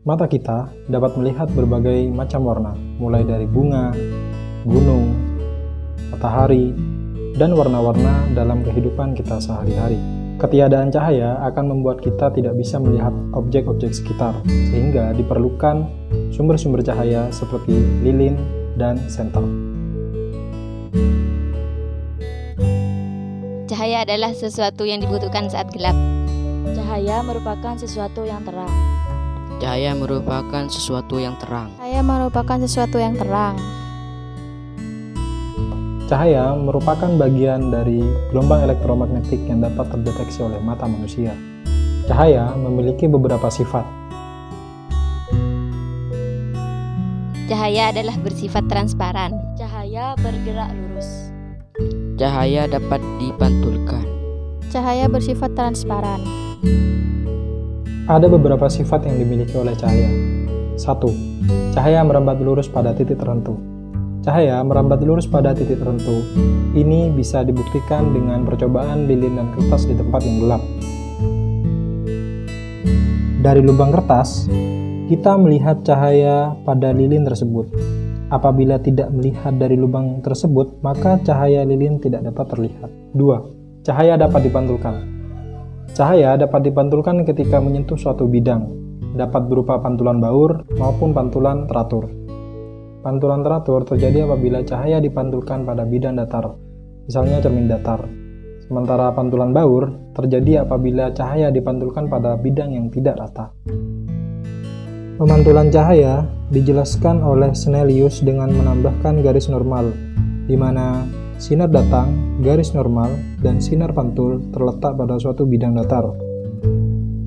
Mata kita dapat melihat berbagai macam warna, mulai dari bunga, gunung, matahari, dan warna-warna dalam kehidupan kita sehari-hari. Ketiadaan cahaya akan membuat kita tidak bisa melihat objek-objek sekitar, sehingga diperlukan sumber-sumber cahaya seperti lilin dan senter. Cahaya adalah sesuatu yang dibutuhkan saat gelap. Cahaya merupakan sesuatu yang terang. Cahaya merupakan sesuatu yang terang. Cahaya merupakan sesuatu yang terang. Cahaya merupakan bagian dari gelombang elektromagnetik yang dapat terdeteksi oleh mata manusia. Cahaya memiliki beberapa sifat. Cahaya adalah bersifat transparan. Cahaya bergerak lurus. Cahaya dapat dipantulkan. Cahaya bersifat transparan. Ada beberapa sifat yang dimiliki oleh cahaya. 1. Cahaya merambat lurus pada titik tertentu. Cahaya merambat lurus pada titik tertentu. Ini bisa dibuktikan dengan percobaan lilin dan kertas di tempat yang gelap. Dari lubang kertas, kita melihat cahaya pada lilin tersebut. Apabila tidak melihat dari lubang tersebut, maka cahaya lilin tidak dapat terlihat. 2. Cahaya dapat dipantulkan. Cahaya dapat dipantulkan ketika menyentuh suatu bidang, dapat berupa pantulan baur maupun pantulan teratur. Pantulan teratur terjadi apabila cahaya dipantulkan pada bidang datar, misalnya cermin datar. Sementara pantulan baur terjadi apabila cahaya dipantulkan pada bidang yang tidak rata. Pemantulan cahaya dijelaskan oleh Snellius dengan menambahkan garis normal, di mana sinar datang, garis normal, dan sinar pantul terletak pada suatu bidang datar.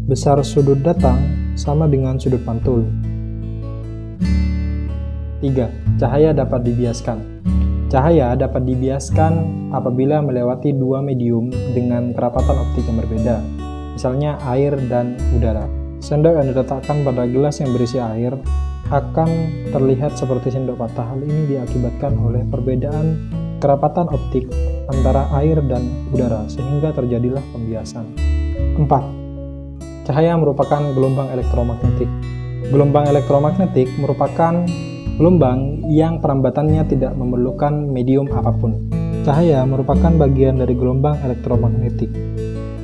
Besar sudut datang sama dengan sudut pantul. 3. Cahaya dapat dibiaskan. Cahaya dapat dibiaskan apabila melewati dua medium dengan kerapatan optik yang berbeda, misalnya air dan udara. Sendok yang diletakkan pada gelas yang berisi air akan terlihat seperti sendok patah. Hal ini diakibatkan oleh perbedaan kerapatan optik antara air dan udara, sehingga terjadilah pembiasan. 4. Cahaya merupakan gelombang elektromagnetik. Gelombang elektromagnetik merupakan gelombang yang perambatannya tidak memerlukan medium apapun. Cahaya merupakan bagian dari gelombang elektromagnetik,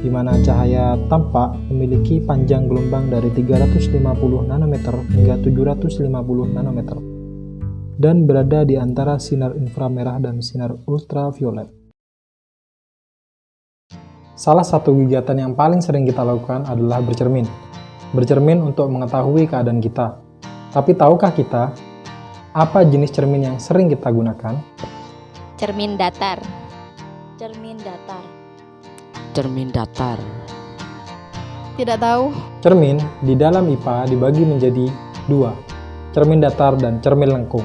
di mana cahaya tampak memiliki panjang gelombang dari 350 nanometer hingga 750 nanometer. Dan berada di antara sinar inframerah dan sinar ultraviolet. Salah satu kegiatan yang paling sering kita lakukan adalah bercermin. Bercermin untuk mengetahui keadaan kita. Tapi tahukah kita apa jenis cermin yang sering kita gunakan? Cermin datar. Cermin datar. Cermin datar. Tidak tahu. Cermin di dalam IPA dibagi menjadi dua, cermin datar dan cermin lengkung.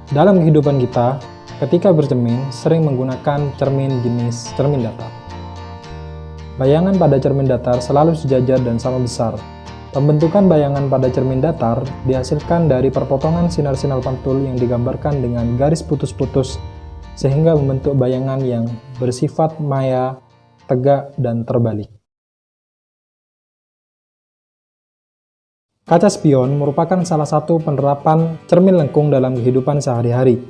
Dalam kehidupan kita, ketika bercermin, sering menggunakan cermin jenis cermin datar. Bayangan pada cermin datar selalu sejajar dan sama besar. Pembentukan bayangan pada cermin datar dihasilkan dari perpotongan sinar-sinar pantul yang digambarkan dengan garis putus-putus, sehingga membentuk bayangan yang bersifat maya, tegak, dan terbalik. Kaca spion merupakan salah satu penerapan cermin lengkung dalam kehidupan sehari-hari.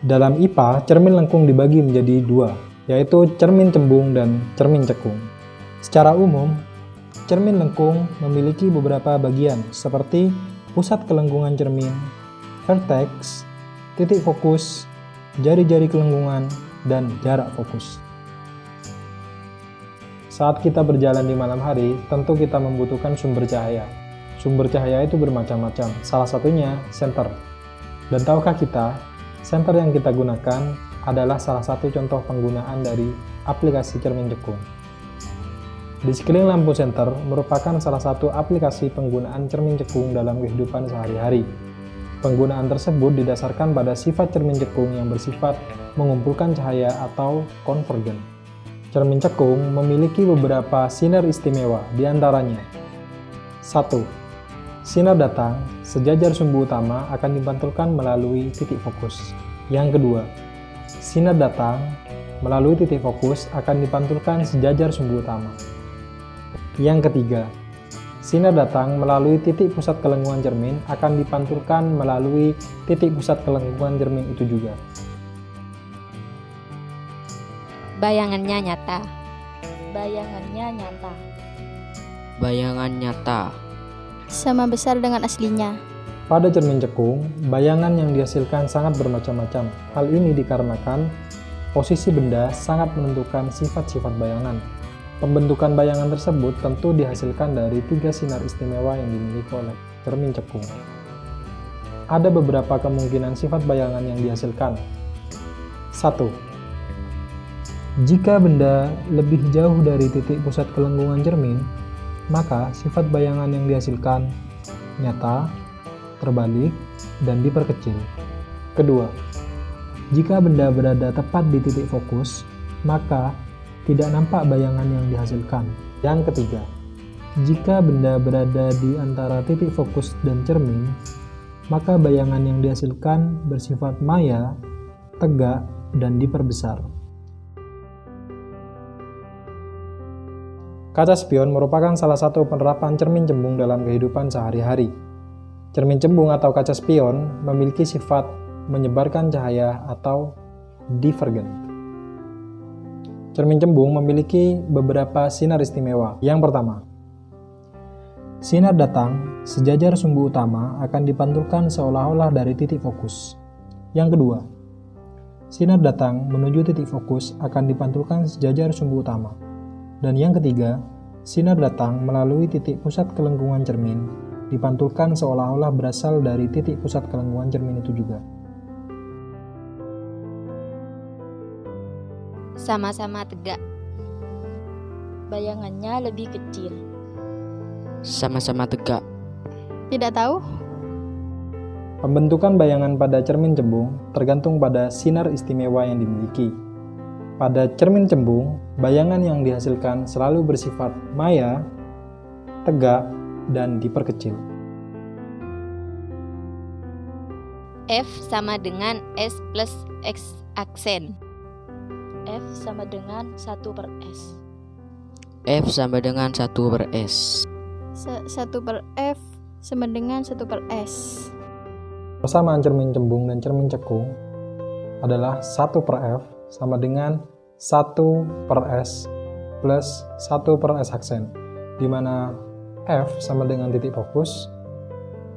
Dalam IPA, cermin lengkung dibagi menjadi dua, yaitu cermin cembung dan cermin cekung. Secara umum, cermin lengkung memiliki beberapa bagian seperti pusat kelengkungan cermin, vertex, titik fokus, jari-jari kelengkungan, dan jarak fokus. Saat kita berjalan di malam hari, tentu kita membutuhkan sumber cahaya. Sumber cahaya itu bermacam-macam, salah satunya senter. Dan tahukah kita, senter yang kita gunakan adalah salah satu contoh penggunaan dari aplikasi cermin cekung. Di sekeliling lampu senter merupakan salah satu aplikasi penggunaan cermin cekung dalam kehidupan sehari-hari. Penggunaan tersebut didasarkan pada sifat cermin cekung yang bersifat mengumpulkan cahaya atau konvergen. Cermin cekung memiliki beberapa sinar istimewa, di antaranya 1. Sinar datang sejajar sumbu utama akan dipantulkan melalui titik fokus. Yang kedua, sinar datang melalui titik fokus akan dipantulkan sejajar sumbu utama. Yang ketiga, sinar datang melalui titik pusat kelengkungan cermin akan dipantulkan melalui titik pusat kelengkungan cermin itu juga. Bayangannya nyata. Bayangannya nyata. Bayangan nyata. Sama besar dengan aslinya. Pada cermin cekung, bayangan yang dihasilkan sangat bermacam-macam. Hal ini dikarenakan posisi benda sangat menentukan sifat-sifat bayangan. Pembentukan bayangan tersebut tentu dihasilkan dari 3 sinar istimewa yang dimiliki oleh cermin cekung. Ada beberapa kemungkinan sifat bayangan yang dihasilkan. 1. Jika benda lebih jauh dari titik pusat kelengkungan cermin, maka sifat bayangan yang dihasilkan nyata, terbalik, dan diperkecil. Kedua, jika benda berada tepat di titik fokus, maka tidak nampak bayangan yang dihasilkan. Yang ketiga, jika benda berada di antara titik fokus dan cermin, maka bayangan yang dihasilkan bersifat maya, tegak, dan diperbesar. Kaca spion merupakan salah satu penerapan cermin cembung dalam kehidupan sehari-hari. Cermin cembung atau kaca spion memiliki sifat menyebarkan cahaya atau divergen. Cermin cembung memiliki beberapa sinar istimewa. Yang pertama, sinar datang sejajar sumbu utama akan dipantulkan seolah-olah dari titik fokus. Yang kedua, sinar datang menuju titik fokus akan dipantulkan sejajar sumbu utama. Dan yang ketiga, sinar datang melalui titik pusat kelengkungan cermin dipantulkan seolah-olah berasal dari titik pusat kelengkungan cermin itu juga. Sama-sama tegak. Bayangannya lebih kecil. Sama-sama tegak. Tidak tahu? Pembentukan bayangan pada cermin cembung tergantung pada sinar istimewa yang dimiliki. Pada cermin cembung, bayangan yang dihasilkan selalu bersifat maya, tegak, dan diperkecil. F sama dengan S plus X aksen. F sama dengan 1/S. F sama dengan 1/S. 1/F sama dengan 1/S. Persamaan cermin cembung dan cermin cekung adalah 1/F sama dengan 1/S plus 1/S aksen, di mana F sama dengan titik fokus,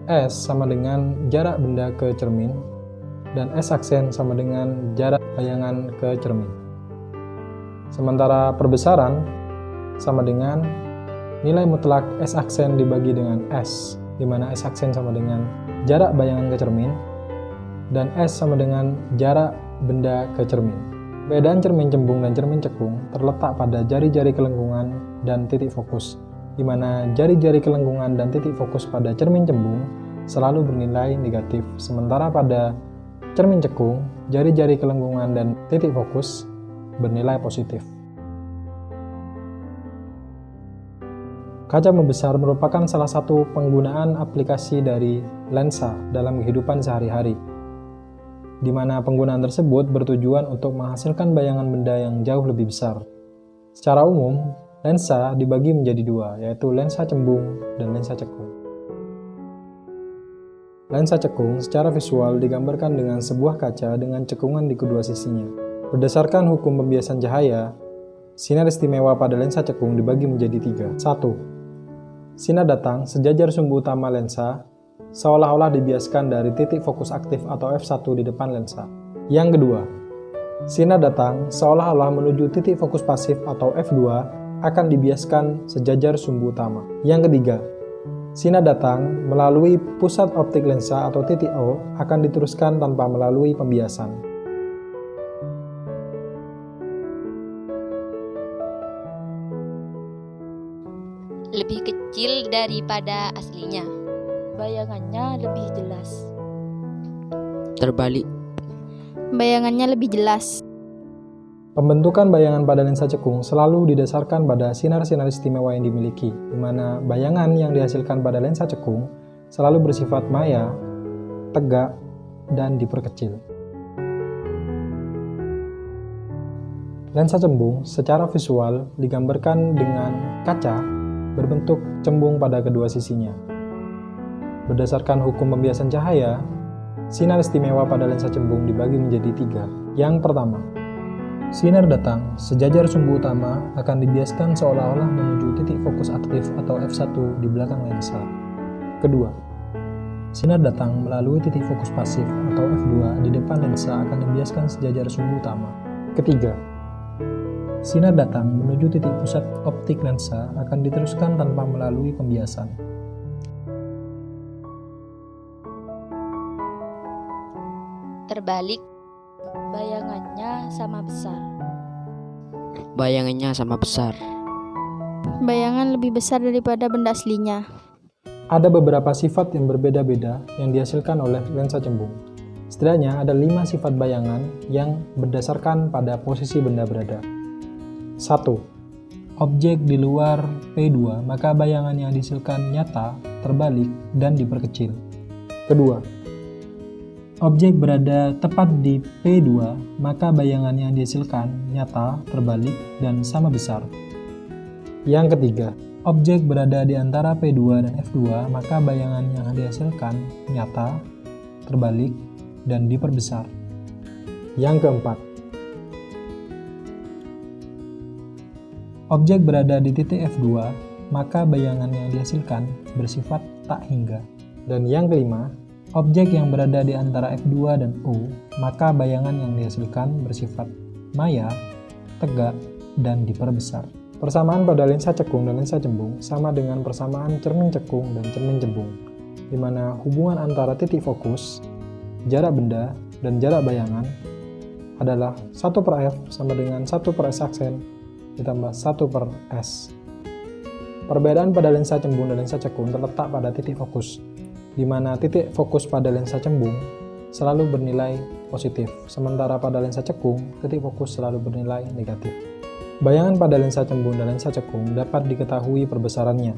S sama dengan jarak benda ke cermin, dan S aksen sama dengan jarak bayangan ke cermin. Sementara perbesaran sama dengan nilai mutlak S aksen dibagi dengan S, di mana S aksen sama dengan jarak bayangan ke cermin, dan S sama dengan jarak benda ke cermin. Perbedaan cermin cembung dan cermin cekung terletak pada jari-jari kelengkungan dan titik fokus, di mana jari-jari kelengkungan dan titik fokus pada cermin cembung selalu bernilai negatif, sementara pada cermin cekung, jari-jari kelengkungan dan titik fokus bernilai positif. Kaca membesar merupakan salah satu penggunaan aplikasi dari lensa dalam kehidupan sehari-hari, di mana penggunaan tersebut bertujuan untuk menghasilkan bayangan benda yang jauh lebih besar. Secara umum, lensa dibagi menjadi dua, yaitu lensa cembung dan lensa cekung. Lensa cekung secara visual digambarkan dengan sebuah kaca dengan cekungan di kedua sisinya. Berdasarkan hukum pembiasan cahaya, sinar istimewa pada lensa cekung dibagi menjadi 3. 1. Sinar datang sejajar sumbu utama lensa, seolah-olah dibiaskan dari titik fokus aktif atau f1 di depan lensa. Yang kedua, sinar datang seolah-olah menuju titik fokus pasif atau f2 akan dibiaskan sejajar sumbu utama. Yang ketiga, sinar datang melalui pusat optik lensa atau titik O akan diteruskan tanpa melalui pembiasan. Lebih kecil daripada aslinya. Bayangannya lebih jelas. Terbalik. Bayangannya lebih jelas. Pembentukan bayangan pada lensa cekung selalu didasarkan pada sinar-sinar istimewa yang dimiliki, di mana bayangan yang dihasilkan pada lensa cekung selalu bersifat maya, tegak, dan diperkecil. Lensa cembung secara visual digambarkan dengan kaca berbentuk cembung pada kedua sisinya. Berdasarkan hukum pembiasan cahaya, sinar istimewa pada lensa cembung dibagi menjadi 3. Yang pertama, sinar datang sejajar sumbu utama akan dibiaskan seolah-olah menuju titik fokus aktif atau f1 di belakang lensa. Kedua, sinar datang melalui titik fokus pasif atau f2 di depan lensa akan dibiaskan sejajar sumbu utama. Ketiga, sinar datang menuju titik pusat optik lensa akan diteruskan tanpa melalui pembiasan. Terbalik, Bayangannya sama besar. Bayangannya sama besar. Bayangan lebih besar daripada benda aslinya. Ada beberapa sifat yang berbeda-beda yang dihasilkan oleh lensa cembung. Setidaknya ada 5 sifat bayangan yang berdasarkan pada posisi benda berada. 1. Objek di luar P2, maka bayangan yang dihasilkan nyata, terbalik, dan diperkecil. Kedua, objek berada tepat di P2, maka bayangan yang dihasilkan nyata, terbalik, dan sama besar. Yang ketiga, objek berada di antara P2 dan F2, maka bayangan yang dihasilkan nyata, terbalik, dan diperbesar. Yang keempat, objek berada di titik F2, maka bayangan yang dihasilkan bersifat tak hingga. Dan yang kelima, objek yang berada di antara F2 dan O, maka bayangan yang dihasilkan bersifat maya, tegak, dan diperbesar. Persamaan pada lensa cekung dan lensa cembung sama dengan persamaan cermin cekung dan cermin cembung, di mana hubungan antara titik fokus, jarak benda, dan jarak bayangan adalah 1/f sama dengan 1/s aksen ditambah 1/s. Perbedaan pada lensa cembung dan lensa cekung terletak pada titik fokus, di mana titik fokus pada lensa cembung selalu bernilai positif, sementara pada lensa cekung, titik fokus selalu bernilai negatif. Bayangan pada lensa cembung dan lensa cekung dapat diketahui perbesarannya,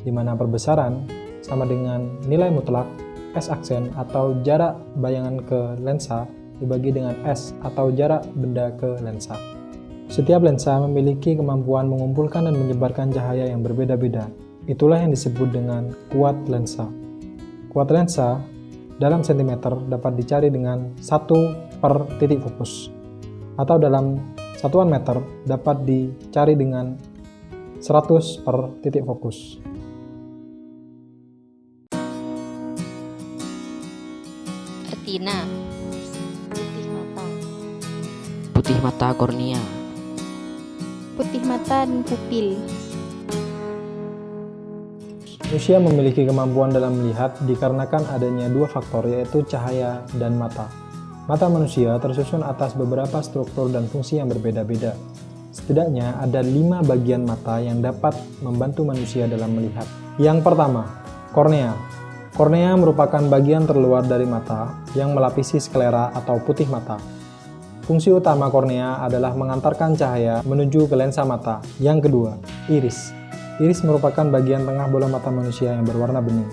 di mana perbesaran sama dengan nilai mutlak S aksen atau jarak bayangan ke lensa dibagi dengan S atau jarak benda ke lensa. Setiap lensa memiliki kemampuan mengumpulkan dan menyebarkan cahaya yang berbeda-beda. Itulah yang disebut dengan kuat lensa. Kuat lensa dalam sentimeter dapat dicari dengan 1 per titik fokus, atau dalam satuan meter dapat dicari dengan 100 per titik fokus. retina, Putih mata. Putih mata kornea. Putih mata dan pupil. Manusia memiliki kemampuan dalam melihat dikarenakan adanya 2 faktor, yaitu cahaya dan mata. Mata manusia tersusun atas beberapa struktur dan fungsi yang berbeda-beda. Setidaknya ada 5 bagian mata yang dapat membantu manusia dalam melihat. Yang pertama, kornea. Kornea merupakan bagian terluar dari mata yang melapisi sklera atau putih mata. Fungsi utama kornea adalah mengantarkan cahaya menuju ke lensa mata. Yang kedua, iris. Iris merupakan bagian tengah bola mata manusia yang berwarna bening.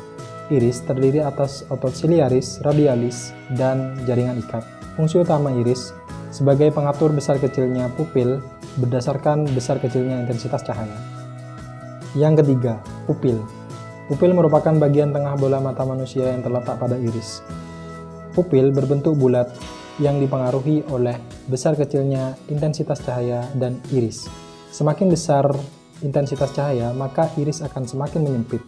Iris terdiri atas otot ciliaris, radialis, dan jaringan ikat. Fungsi utama iris sebagai pengatur besar kecilnya pupil berdasarkan besar kecilnya intensitas cahaya. Yang ketiga, pupil. Pupil merupakan bagian tengah bola mata manusia yang terletak pada iris. Pupil berbentuk bulat yang dipengaruhi oleh besar kecilnya intensitas cahaya dan iris. Semakin besar intensitas cahaya, maka iris akan semakin menyempit,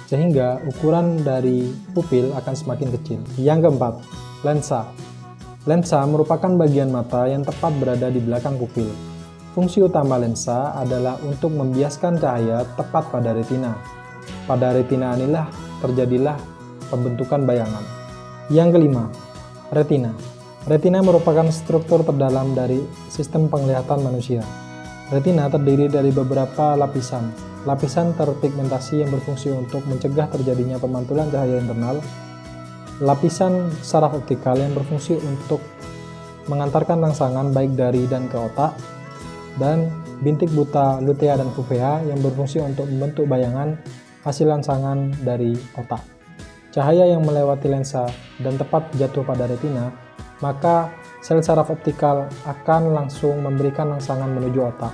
sehingga ukuran dari pupil akan semakin kecil. Yang keempat, lensa. Lensa merupakan bagian mata yang tepat berada di belakang pupil. Fungsi utama lensa adalah untuk membiaskan cahaya tepat pada retina. Pada retina inilah terjadilah pembentukan bayangan. Yang kelima, retina. Retina merupakan struktur terdalam dari sistem penglihatan manusia. Retina terdiri dari beberapa lapisan. Lapisan terpigmentasi yang berfungsi untuk mencegah terjadinya pemantulan cahaya internal. Lapisan saraf optikal yang berfungsi untuk mengantarkan rangsangan baik dari dan ke otak. Dan bintik buta lutea dan fovea yang berfungsi untuk membentuk bayangan hasil rangsangan dari otak. Cahaya yang melewati lensa dan tepat jatuh pada retina, maka sel saraf optikal akan langsung memberikan rangsangan menuju otak.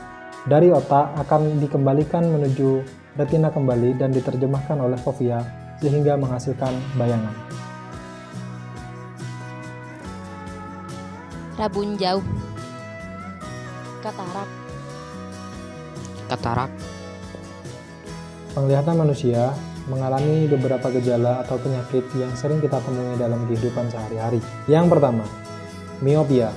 Dari otak akan dikembalikan menuju retina kembali dan diterjemahkan oleh fovea sehingga menghasilkan bayangan. Rabun jauh. Katarak. Katarak. Penglihatan manusia mengalami beberapa gejala atau penyakit yang sering kita temui dalam kehidupan sehari-hari. Yang pertama, miopia.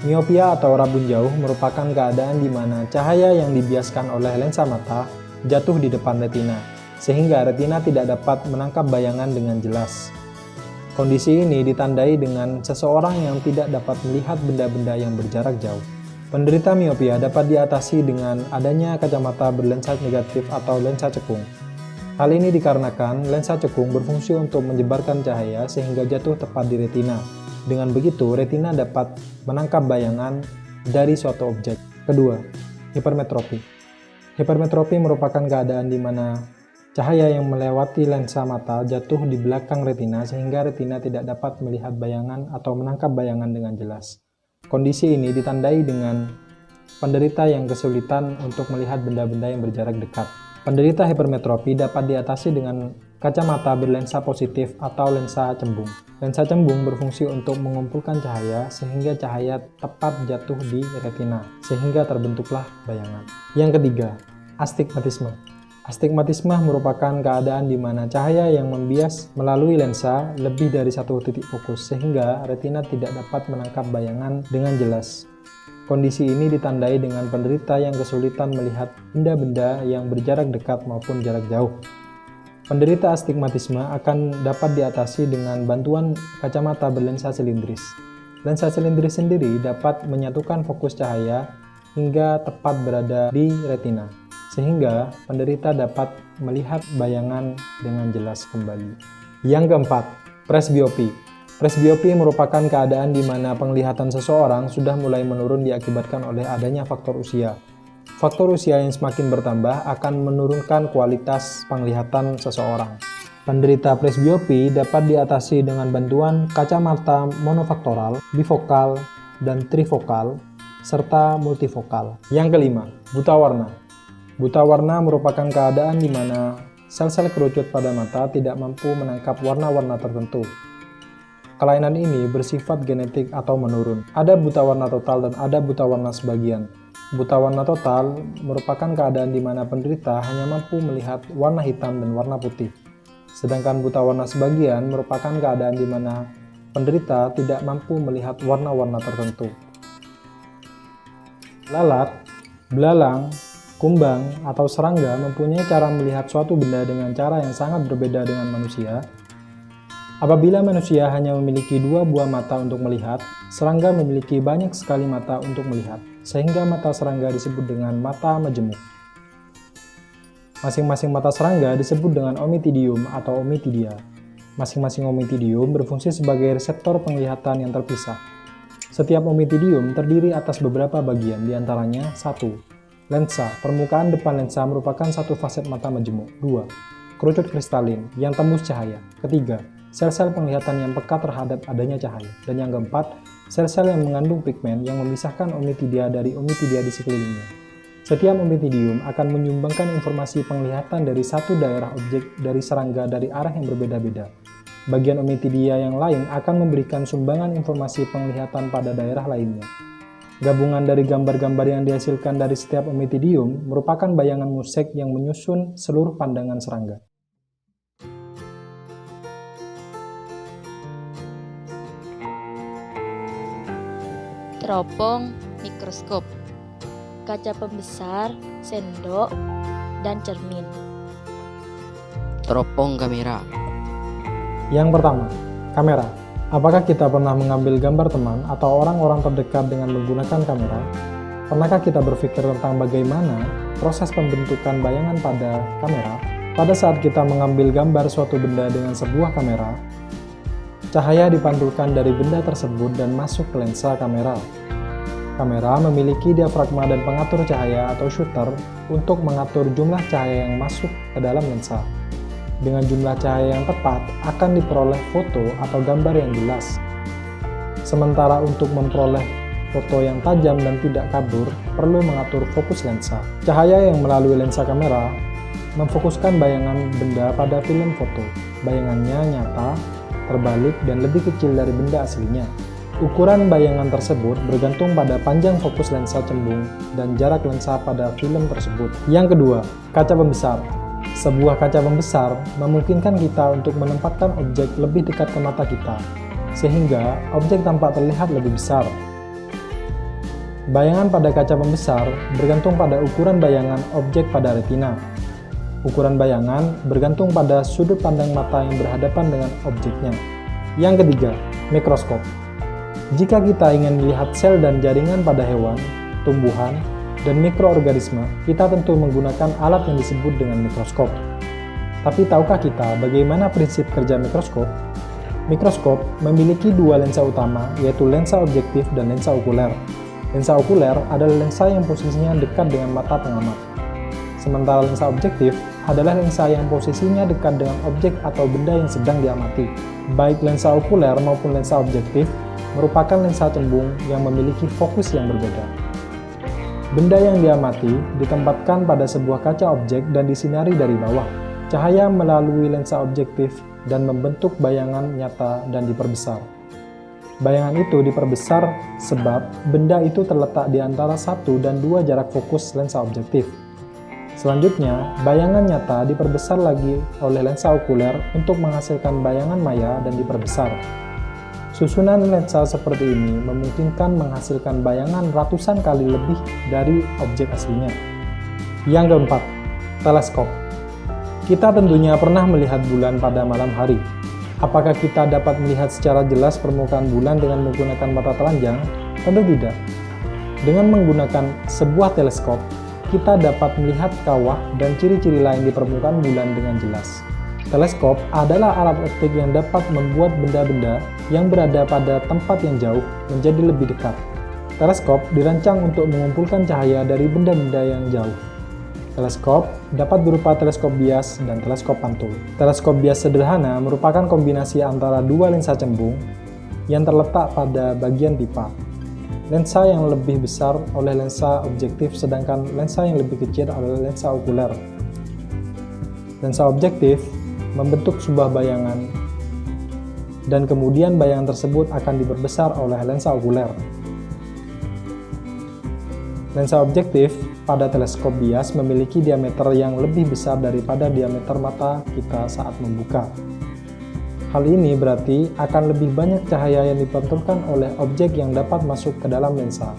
Miopia atau rabun jauh merupakan keadaan di mana cahaya yang dibiaskan oleh lensa mata jatuh di depan retina, sehingga retina tidak dapat menangkap bayangan dengan jelas. Kondisi ini ditandai dengan seseorang yang tidak dapat melihat benda-benda yang berjarak jauh. Penderita miopia dapat diatasi dengan adanya kacamata berlensa negatif atau lensa cekung. Hal ini dikarenakan lensa cekung berfungsi untuk menyebarkan cahaya sehingga jatuh tepat di retina. Dengan begitu, retina dapat menangkap bayangan dari suatu objek. Kedua, hipermetropi. Hipermetropi merupakan keadaan di mana cahaya yang melewati lensa mata jatuh di belakang retina sehingga retina tidak dapat melihat bayangan atau menangkap bayangan dengan jelas. Kondisi ini ditandai dengan penderita yang kesulitan untuk melihat benda-benda yang berjarak dekat. Penderita hipermetropi dapat diatasi dengan kacamata berlensa positif atau lensa cembung. Lensa cembung berfungsi untuk mengumpulkan cahaya sehingga cahaya tepat jatuh di retina, sehingga terbentuklah bayangan. Yang ketiga, astigmatisme. Astigmatisme merupakan keadaan di mana cahaya yang membias melalui lensa lebih dari satu titik fokus, sehingga retina tidak dapat menangkap bayangan dengan jelas. Kondisi ini ditandai dengan penderita yang kesulitan melihat benda-benda yang berjarak dekat maupun jarak jauh. Penderita astigmatisme akan dapat diatasi dengan bantuan kacamata berlensa silindris. Lensa silindris sendiri dapat menyatukan fokus cahaya hingga tepat berada di retina, sehingga penderita dapat melihat bayangan dengan jelas kembali. Yang keempat, presbiopi. Presbiopi merupakan keadaan di mana penglihatan seseorang sudah mulai menurun diakibatkan oleh adanya faktor usia. Faktor usia yang semakin bertambah akan menurunkan kualitas penglihatan seseorang. Penderita presbiopi dapat diatasi dengan bantuan kacamata monofaktoral, bifokal, dan trifokal, serta multifokal. Yang kelima, buta warna. Buta warna merupakan keadaan di mana sel-sel kerucut pada mata tidak mampu menangkap warna-warna tertentu. Kelainan ini bersifat genetik atau menurun. Ada buta warna total dan ada buta warna sebagian. Buta warna total merupakan keadaan di mana penderita hanya mampu melihat warna hitam dan warna putih. Sedangkan buta warna sebagian merupakan keadaan di mana penderita tidak mampu melihat warna-warna tertentu. Lalat, belalang, kumbang, atau serangga mempunyai cara melihat suatu benda dengan cara yang sangat berbeda dengan manusia. Apabila manusia hanya memiliki 2 buah mata untuk melihat, serangga memiliki banyak sekali mata untuk melihat, sehingga mata serangga disebut dengan mata majemuk. Masing-masing mata serangga disebut dengan omitidium atau omitidia. Masing-masing omitidium berfungsi sebagai reseptor penglihatan yang terpisah. Setiap omitidium terdiri atas beberapa bagian, diantaranya 1. Lensa. Permukaan depan lensa merupakan satu faset mata majemuk. 2. Kerucut kristalin yang tembus cahaya. Ketiga, sel-sel penglihatan yang peka terhadap adanya cahaya. Dan yang keempat, sel-sel yang mengandung pigmen yang memisahkan omitidia dari omitidia di sekelilingnya. Setiap omitidium akan menyumbangkan informasi penglihatan dari satu daerah objek dari serangga dari arah yang berbeda-beda. Bagian omitidia yang lain akan memberikan sumbangan informasi penglihatan pada daerah lainnya. Gabungan dari gambar-gambar yang dihasilkan dari setiap omitidium merupakan bayangan musik yang menyusun seluruh pandangan serangga. Teropong, mikroskop, kaca pembesar, sendok, dan cermin. Teropong kamera. Yang pertama, kamera. Apakah kita pernah mengambil gambar teman atau orang-orang terdekat dengan menggunakan kamera? Pernahkah kita berpikir tentang bagaimana proses pembentukan bayangan pada kamera? Pada saat kita mengambil gambar suatu benda dengan sebuah kamera, cahaya dipantulkan dari benda tersebut dan masuk ke lensa kamera. Kamera memiliki diafragma dan pengatur cahaya atau shutter untuk mengatur jumlah cahaya yang masuk ke dalam lensa. Dengan jumlah cahaya yang tepat, akan diperoleh foto atau gambar yang jelas. Sementara untuk memperoleh foto yang tajam dan tidak kabur, perlu mengatur fokus lensa. Cahaya yang melalui lensa kamera memfokuskan bayangan benda pada film foto. Bayangannya nyata, terbalik, dan lebih kecil dari benda aslinya. Ukuran bayangan tersebut bergantung pada panjang fokus lensa cembung dan jarak lensa pada film tersebut. Yang kedua, kaca pembesar. Sebuah kaca pembesar memungkinkan kita untuk menempatkan objek lebih dekat ke mata kita, sehingga objek tampak terlihat lebih besar. Bayangan pada kaca pembesar bergantung pada ukuran bayangan objek pada retina. Ukuran bayangan bergantung pada sudut pandang mata yang berhadapan dengan objeknya. Yang ketiga, mikroskop. Jika kita ingin melihat sel dan jaringan pada hewan, tumbuhan, dan mikroorganisme, kita tentu menggunakan alat yang disebut dengan mikroskop. Tapi tahukah kita bagaimana prinsip kerja mikroskop? Mikroskop memiliki dua lensa utama, yaitu lensa objektif dan lensa okuler. Lensa okuler adalah lensa yang posisinya dekat dengan mata pengamat. Sementara lensa objektif adalah lensa yang posisinya dekat dengan objek atau benda yang sedang diamati. Baik lensa okuler maupun lensa objektif merupakan lensa cembung yang memiliki fokus yang berbeda. Benda yang diamati ditempatkan pada sebuah kaca objek dan disinari dari bawah. Cahaya melalui lensa objektif dan membentuk bayangan nyata dan diperbesar. Bayangan itu diperbesar sebab benda itu terletak di antara 1 dan 2 jarak fokus lensa objektif. Selanjutnya, bayangan nyata diperbesar lagi oleh lensa okuler untuk menghasilkan bayangan maya dan diperbesar. Susunan lensa seperti ini memungkinkan menghasilkan bayangan ratusan kali lebih dari objek aslinya. Yang keempat, teleskop. Kita tentunya pernah melihat bulan pada malam hari. Apakah kita dapat melihat secara jelas permukaan bulan dengan menggunakan mata telanjang? Tentu tidak. Dengan menggunakan sebuah teleskop, kita dapat melihat kawah dan ciri-ciri lain di permukaan bulan dengan jelas. Teleskop adalah alat optik yang dapat membuat benda-benda yang berada pada tempat yang jauh menjadi lebih dekat. Teleskop dirancang untuk mengumpulkan cahaya dari benda-benda yang jauh. Teleskop dapat berupa teleskop bias dan teleskop pantul. Teleskop bias sederhana merupakan kombinasi antara dua lensa cembung yang terletak pada bagian pipa. Lensa yang lebih besar oleh lensa objektif, sedangkan lensa yang lebih kecil adalah lensa okuler. Lensa objektif membentuk sebuah bayangan, dan kemudian bayangan tersebut akan diperbesar oleh lensa okuler. Lensa objektif pada teleskop bias memiliki diameter yang lebih besar daripada diameter mata kita saat membuka. Hal ini berarti akan lebih banyak cahaya yang dipantulkan oleh objek yang dapat masuk ke dalam lensa,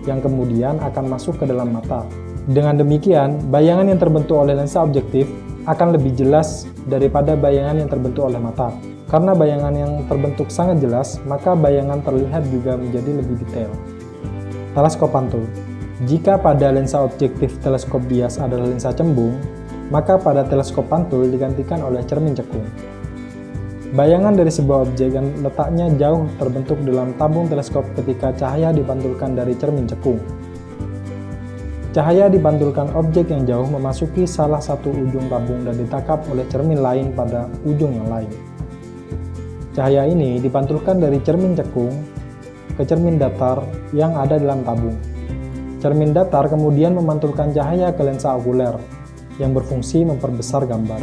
yang kemudian akan masuk ke dalam mata. Dengan demikian, bayangan yang terbentuk oleh lensa objektif akan lebih jelas daripada bayangan yang terbentuk oleh mata. Karena bayangan yang terbentuk sangat jelas, maka bayangan terlihat juga menjadi lebih detail. Teleskop pantul. Jika pada lensa objektif teleskop bias adalah lensa cembung, maka pada teleskop pantul digantikan oleh cermin cekung. Bayangan dari sebuah objek yang letaknya jauh terbentuk dalam tabung teleskop ketika cahaya dipantulkan dari cermin cekung. Cahaya dipantulkan objek yang jauh memasuki salah satu ujung tabung dan ditangkap oleh cermin lain pada ujung yang lain. Cahaya ini dipantulkan dari cermin cekung ke cermin datar yang ada dalam tabung. Cermin datar kemudian memantulkan cahaya ke lensa okuler yang berfungsi memperbesar gambar.